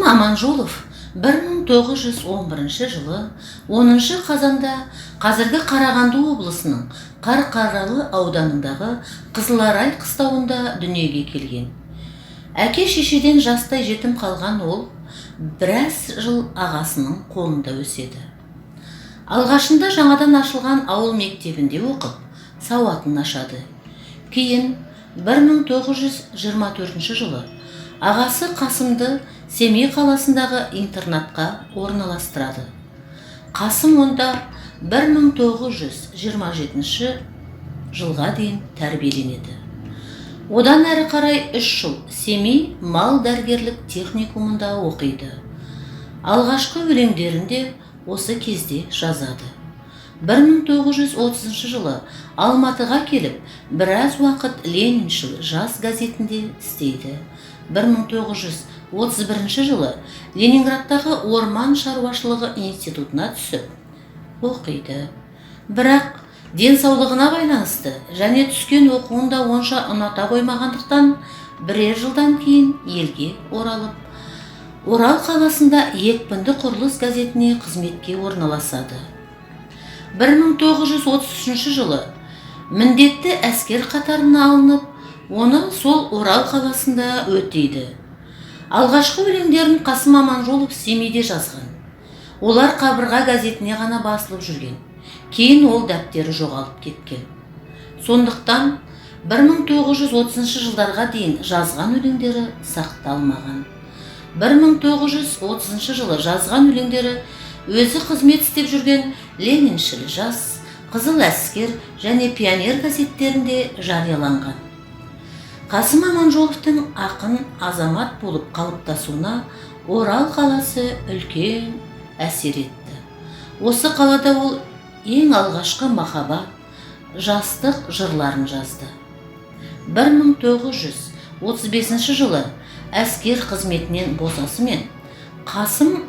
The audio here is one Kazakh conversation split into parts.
Аманжолов 1911 жылы 10 қазанда қазіргі Қарағанды облысының Қарқаралы ауданындағы Қызыларай қыстауында дүниеге келген. Әке-шешеден жастай жетім қалған ол біраз жыл ағасының қолында өседі. Алғашында жаңадан ашылған ауыл мектебінде оқып, сауатын ашады. Кейін 1924 жылы ағасы Қасымды Семей қаласындағы интернатқа орналастырады. Қасым онда 1927 жылға дейін тәрбиеленеді. Одан әрі қарай 3 жыл Семей мал дәрігерлік техникумында оқиды. Алғашқы өлеңдерінде осы кезде жазады. 1930 жылы Алматыға келіп, біраз уақыт Лениншіл жас газетінде істейді. 1931 жылы Ленинградтағы орман шаруашылығы институтына түсіп оқиды. Бірақ денсаулығына байланысты және түскен оқуында онша ұната қоймағандықтан бірер жылдан кейін елге оралып, Орал қаласында екпінді құрылыс газетіне қызметке орналасады. 1933 жылы міндетті әскер қатарына алынып, оны сол Орал қаласында өтейді. Алғашқы өлеңдерін Қасым Аманжолов Семейде жазған. Олар Қабырға газетіне ғана басылып жүрген. Кейін ол дәптері жоғалып кеткен. Сондықтан 1930 жылдарға дейін жазған өлеңдері сақталмаған. 1930 жылы жазған өлеңдері өзі қызмет істеп жүрген Лениншіл жас, Қызыл әскер және Пионер газеттерінде жарияланған. Қасым Аманжоловтың ақын азамат болып қалыптасуына Орал қаласы үлкен әсер етті. Осы қалада ол ең алғашқы махаббат, жастық жырларын жазды. 1935 жылы әскер қызметінен босасымен Қасым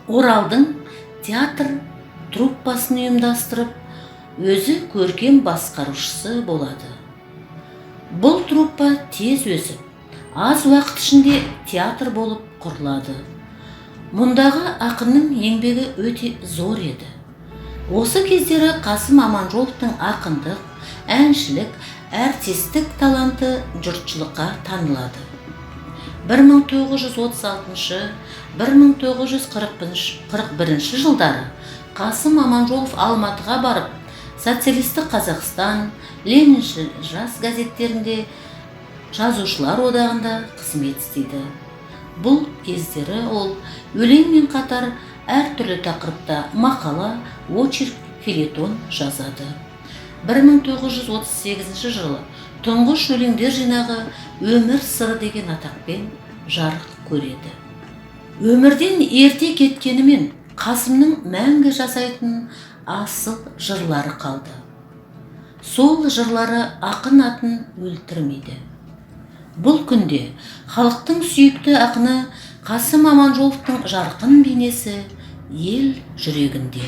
Оралдың театр труппасын ұйымдастырып, өзі көркем басқарушысы болады. Бұл труппа тез өсіп, аз уақыт ішінде театр болып құрылады. Мұндағы ақынның еңбегі өте зор еді. Осы кездері Қасым Аманжоловтың ақындық, әншілік, әртістік таланты жұртшылыққа танылады. 1936-1941 жылдары Қасым Аманжолов Алматыға барып, Социалистік Қазақстан, Лениншіл жас газеттерінде жазушылар одағында қызмет істейді. Бұл кездері ол өлеңмен қатар әртүрлі тақырыпта мақала, очерк, фельетон жазады. 1938 жылы тұңғыш өлеңдер жинағы «Өмір сыры» деген атақпен жарық көреді. Өмірден ерте кеткенімен Қасымның мәңгі жасайтын асыл жырлары қалды. Сол жырлары ақын атын өлтірмейді. Бұл күнде халықтың сүйікті ақыны Қасым Аманжоловтың жарқын бейнесі ел жүрегінде.